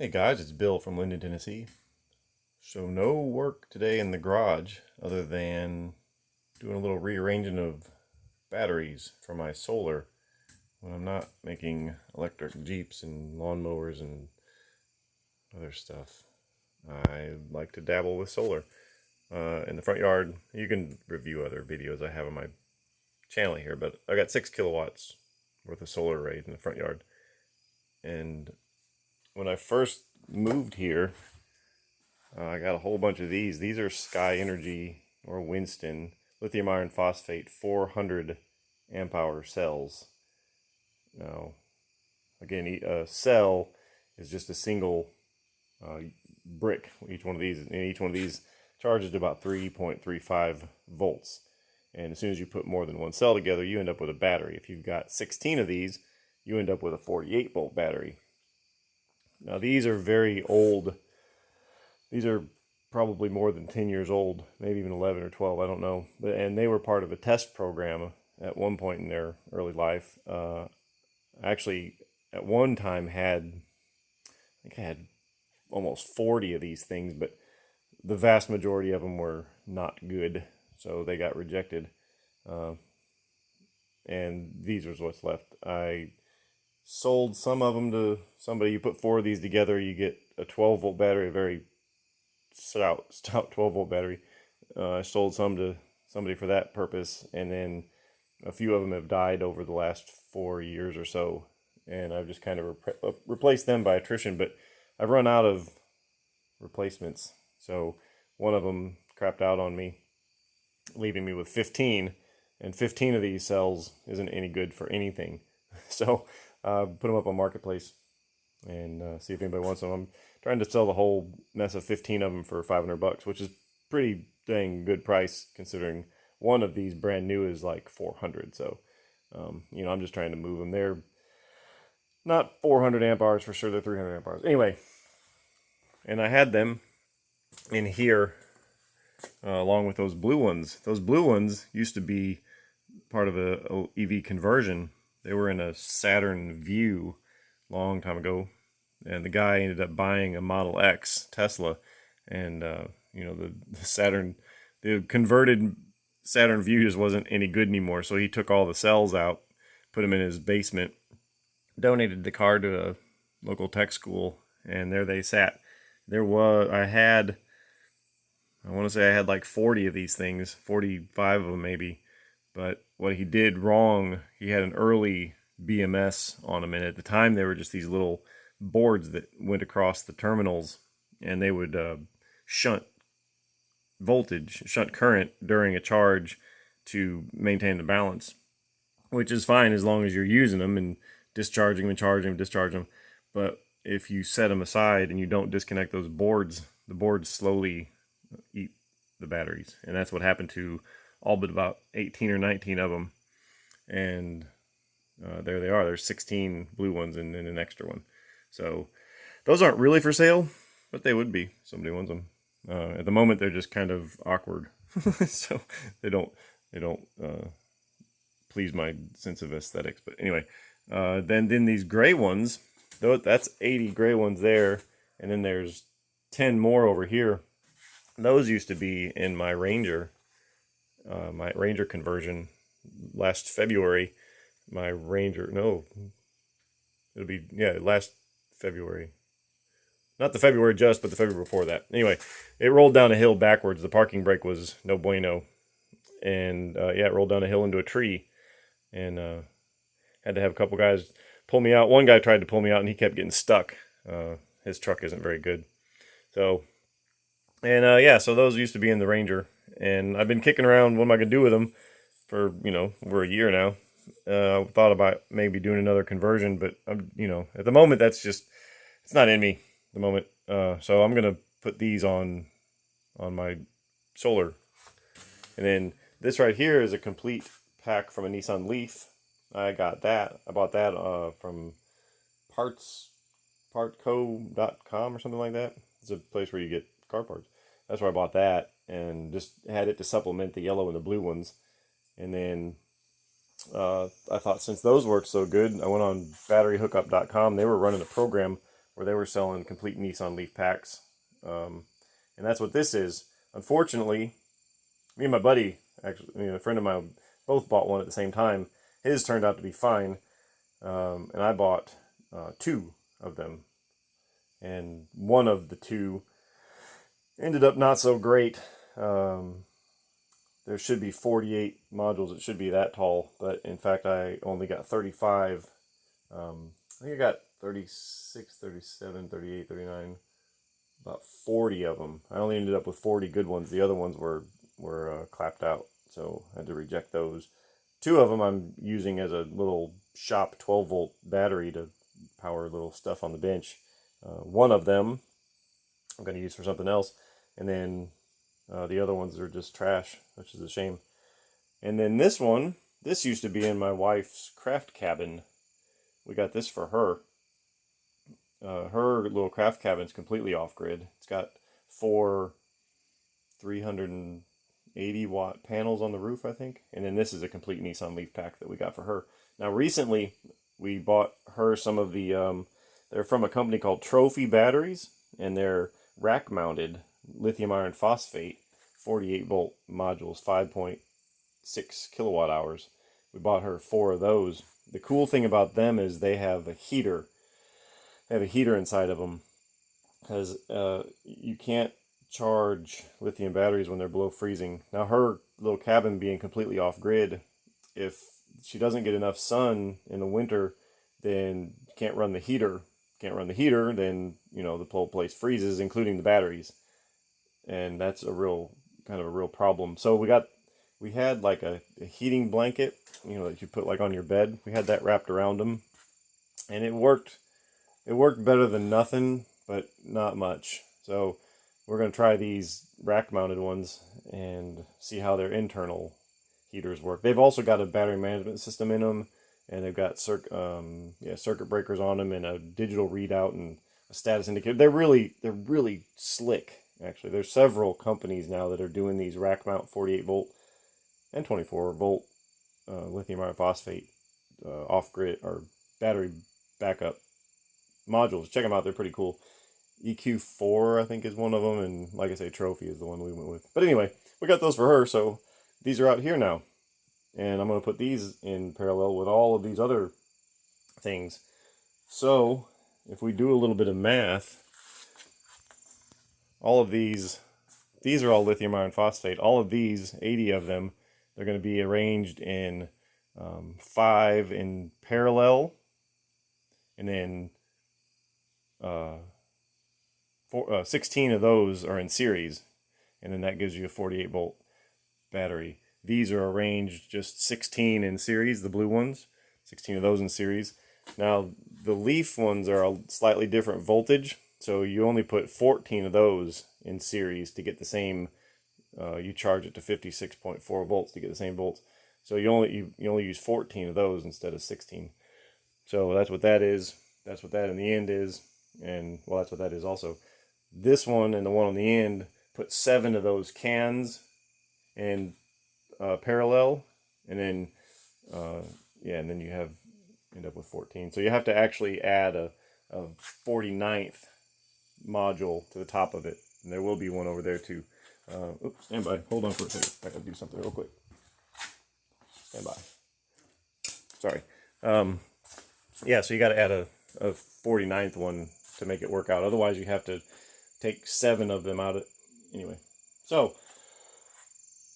Hey guys, it's Bill from Linden, Tennessee. So no work today in the garage other than doing a little rearranging of batteries for my solar when I'm not making electric Jeeps and lawnmowers and other stuff. I like to dabble with solar in the front yard. You can review other videos I have on my channel here, but I got 6 kilowatts worth of solar arrays in the front yard. And when I first moved here, I got a whole bunch of these. These are Sky Energy or Winston lithium iron phosphate 400 amp hour cells. Now, again, a cell is just a single brick. Each one of these charges to about 3.35 volts. And as soon as you put more than one cell together, you end up with a battery. If you've got 16 of these, you end up with a 48 volt battery. Now, these are very old. These are probably more than 10 years old, maybe even 11 or 12, I don't know. And they were part of a test program at one point in their early life. Actually, at one time I think I had almost 40 of these things, but the vast majority of them were not good, so they got rejected. And these was what's left. I sold some of them to somebody. You put 4 of these together, you get a 12 volt battery, a very stout 12 volt battery. I sold some to somebody for that purpose, and then a few of them have died over the last 4 years or so, and I've just kind of replaced them by attrition. But I've run out of replacements, so one of them crapped out on me, leaving me with 15, and 15 of these cells isn't any good for anything. So put them up on Marketplace and see if anybody wants them. I'm trying to sell the whole mess of 15 of them for $500, which is pretty dang good price considering one of these brand new is like 400. So, I'm just trying to move them. They're not 400 amp hours for sure. They're 300 amp hours. Anyway, and I had them in here along with those blue ones. Those blue ones used to be part of a EV conversion. They were in a Saturn View long time ago, and the guy ended up buying a Model X Tesla, and the converted Saturn View just wasn't any good anymore. So he took all the cells out, put them in his basement, donated the car to a local tech school, and there they sat. I want to say I had like 40 of these things, 45 of them maybe. But what he did wrong, he had an early BMS on them, and at the time they were just these little boards that went across the terminals, and they would shunt current during a charge to maintain the balance, which is fine as long as you're using them and discharging them and charging them, discharging them. But if you set them aside and you don't disconnect those boards, the boards slowly eat the batteries, and that's what happened to all but about 18 or 19 of them. And there they are. There's 16 blue ones and then an extra one. So those aren't really for sale, but they would be. Somebody wants them. At the moment, they're just kind of awkward, so they don't please my sense of aesthetics. But anyway, then these gray ones, that's 80 gray ones there, and then there's 10 more over here. Those used to be in my Ranger conversion last February. Last February. Not the February just, but the February before that. Anyway, it rolled down a hill backwards. The parking brake was no bueno. And it rolled down a hill into a tree. And had to have a couple guys pull me out. One guy tried to pull me out and he kept getting stuck. His truck isn't very good. So, so those used to be in the Ranger. And I've been kicking around what am I going to do with them for, over a year now. I thought about maybe doing another conversion, but at the moment it's not in me at the moment. So I'm gonna put these on my solar, and then this right here is a complete pack from a Nissan Leaf. I bought that from partco.com or something like that. It's a place where you get car parts. That's where I bought that, and just had it to supplement the yellow and the blue ones. And then I thought since those worked so good, I went on batteryhookup.com. They were running a program where they were selling complete Nissan Leaf packs. And that's what this is. Unfortunately, me and my buddy, actually, a friend of mine, both bought one at the same time. His turned out to be fine, and I bought 2 of them. And one of the 2 ended up not so great. There should be 48 modules. It should be that tall, but in fact, I only got 35. I think I got 36, 37, 38, 39, about 40 of them. I only ended up with 40 good ones. The other ones were clapped out, so I had to reject those. 2 of them I'm using as a little shop 12-volt battery to power little stuff on the bench. One of them I'm going to use for something else, and then the other ones are just trash, which is a shame. And then this one, this used to be in my wife's craft cabin. We got this for her. Her little craft cabin's completely off-grid. It's got 4 380-watt panels on the roof, I think. And then this is a complete Nissan Leaf pack that we got for her. Now, recently, we bought her some of the, they're from a company called Trophy Batteries, and they're rack-mounted lithium iron phosphate 48-volt modules, 5.6 kilowatt hours. We bought her 4 of those. The cool thing about them is they have a heater. They have a heater inside of them, because you can't charge lithium batteries when they're below freezing. Now, her little cabin being completely off-grid, if she doesn't get enough sun in the winter, then can't run the heater. Can't run the heater, then the whole place freezes, including the batteries, and that's a real problem. So we had like a heating blanket, that you put like on your bed. We had that wrapped around them, and it worked. It worked better than nothing, but not much. So we're going to try these rack-mounted ones and see how their internal heaters work. They've also got a battery management system in them, and they've got circuit breakers on them and a digital readout and a status indicator. They're really slick, actually. There's several companies now that are doing these rack-mount 48-volt and 24-volt lithium iron phosphate off-grid or battery backup modules. Check them out. They're pretty cool. EQ4, I think, is one of them, and like I say, Trophy is the one we went with. But anyway, we got those for her, so these are out here now. And I'm going to put these in parallel with all of these other things. So, if we do a little bit of math, all of these are all lithium iron phosphate. All of these, 80 of them, they're going to be arranged in 5 in parallel, and then 16 of those are in series, and then that gives you a 48-volt battery. These are arranged just 16 in series, the blue ones, 16 of those in series. Now, the Leaf ones are a slightly different voltage, so you only put 14 of those in series to get the same, you charge it to 56.4 volts to get the same volts. So you only use 14 of those instead of 16. So that's what that is. That's what that in the end is. And, well, that's what that is also. This one and the one on the end put 7 of those cans in parallel, and then and then you end up with 14. So you have to actually add a 49th module to the top of it, and there will be one over there too. Oops, stand by. Hold on for a second. I gotta do something real quick. Stand by. Sorry. So you got to add a 49th one to make it work out. Otherwise, you have to take 7 of them out. Anyway, so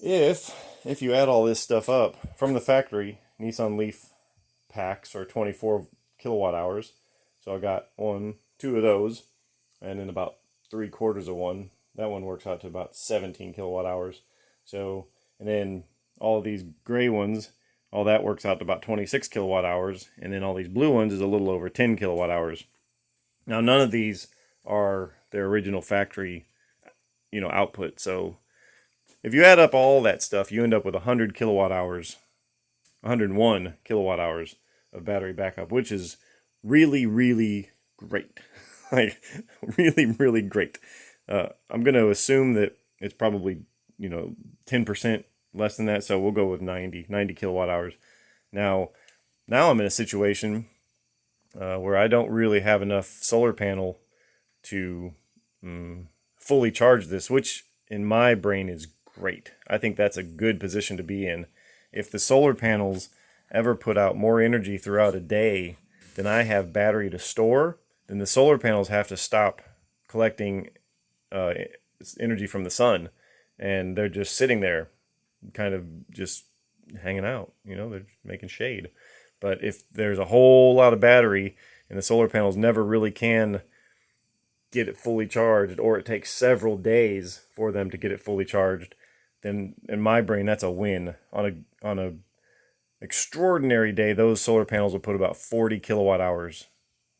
if you add all this stuff up from the factory, Nissan Leaf packs are 24 kilowatt hours. So I got 2 of those, and then about 3/4 of one. That one works out to about 17 kilowatt hours. So, and then all of these gray ones, all that works out to about 26 kilowatt hours, and then all these blue ones is a little over 10 kilowatt hours. Now, none of these are their original factory, output. So if you add up all that stuff, you end up with 100 kilowatt hours, 101 kilowatt hours of battery backup, which is really, really great. Like, really, really great. I'm going to assume that it's probably, 10% less than that, so we'll go with 90 kilowatt hours. Now I'm in a situation where I don't really have enough solar panel to fully charge this, which in my brain is great. I think that's a good position to be in. If the solar panels ever put out more energy throughout a day than I have battery to store, then the solar panels have to stop collecting energy from the sun, and they're just sitting there, kind of just hanging out. They're making shade. But if there's a whole lot of battery and the solar panels never really can get it fully charged, or it takes several days for them to get it fully charged, then in my brain that's a win. On a extraordinary day, those solar panels will put about 40 kilowatt hours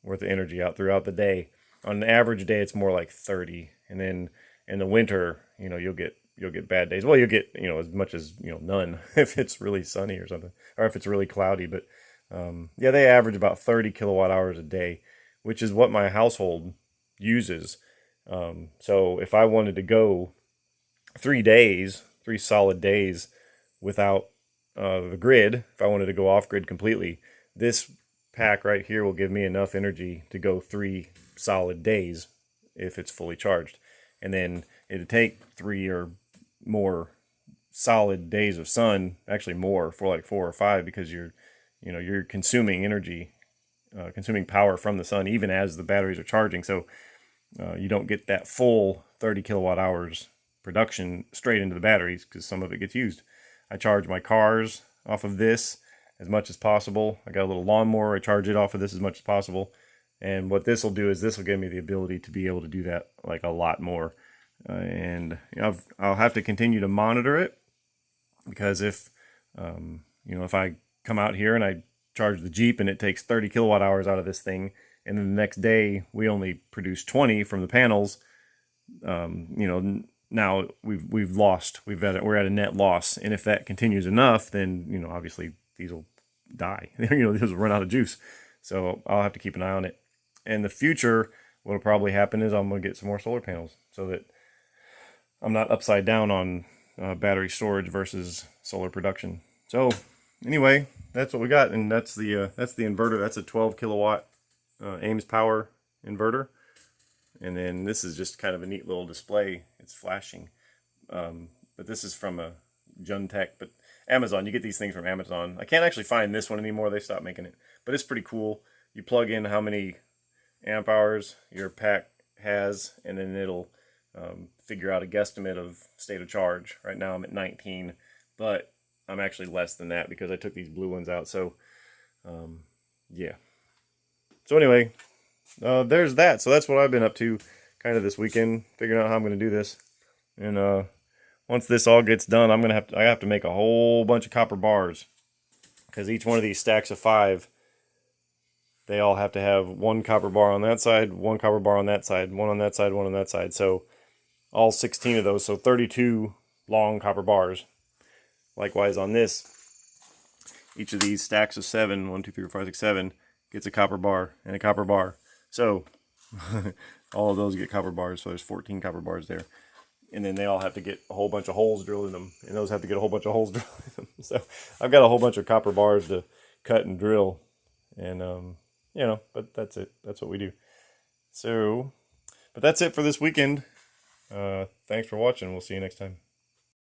worth of energy out throughout the day. On an average day, it's more like 30, and then in the winter, you'll get bad days. Well, you'll get as much as none if it's really sunny or something, or if it's really cloudy. But yeah, they average about 30 kilowatt hours a day, which is what my household uses. So if I wanted to go 3 solid days without the grid, if I wanted to go off grid completely, this pack right here will give me enough energy to go 3 solid days if it's fully charged. And then it'd take 3 or more solid days of sun, actually more, for like 4 or 5, because you're consuming energy, consuming power from the sun even as the batteries are charging. So you don't get that full 30 kilowatt hours production straight into the batteries, because some of it gets used. I charge my cars off of this as much as possible. I got a little lawnmower, I charge it off of this as much as possible. And what this will do is this will give me the ability to be able to do that like a lot more. And I'll have to continue to monitor it, because if if I come out here and I charge the Jeep and it takes 30 kilowatt hours out of this thing, and then the next day we only produce 20 from the panels, now we've lost. We're at a net loss, and if that continues enough, then obviously these will die. These will run out of juice. So I'll have to keep an eye on it. In the future, what'll probably happen is I'm gonna get some more solar panels, so that I'm not upside down on battery storage versus solar production. So anyway, that's what we got, and that's the inverter. That's a 12 kilowatt Ames power inverter. And then this is just kind of a neat little display. It's flashing. But this is from a Juntech, but Amazon. You get these things from Amazon. I can't actually find this one anymore. They stopped making it. But it's pretty cool. You plug in how many amp hours your pack has, and then it'll figure out a guesstimate of state of charge. Right now I'm at 19, but I'm actually less than that because I took these blue ones out. So yeah. So anyway, there's that. So that's what I've been up to kind of this weekend, figuring out how I'm going to do this. And once this all gets done, I have to make a whole bunch of copper bars, because each one of these stacks of 5, they all have to have 1 copper bar on that side, 1 copper bar on that side, 1 on that side, 1 on that side. So all 16 of those, so 32 long copper bars. Likewise on this, each of these stacks of 7, 1, 2, 3, 4, 5, 6, 7, gets a copper bar and a copper bar. So all of those get copper bars, so there's 14 copper bars there. And then they all have to get a whole bunch of holes drilled in them, and those have to get a whole bunch of holes drilled in them. So I've got a whole bunch of copper bars to cut and drill, and but that's it. That's what we do. So, but that's it for this weekend. Thanks for watching. We'll see you next time.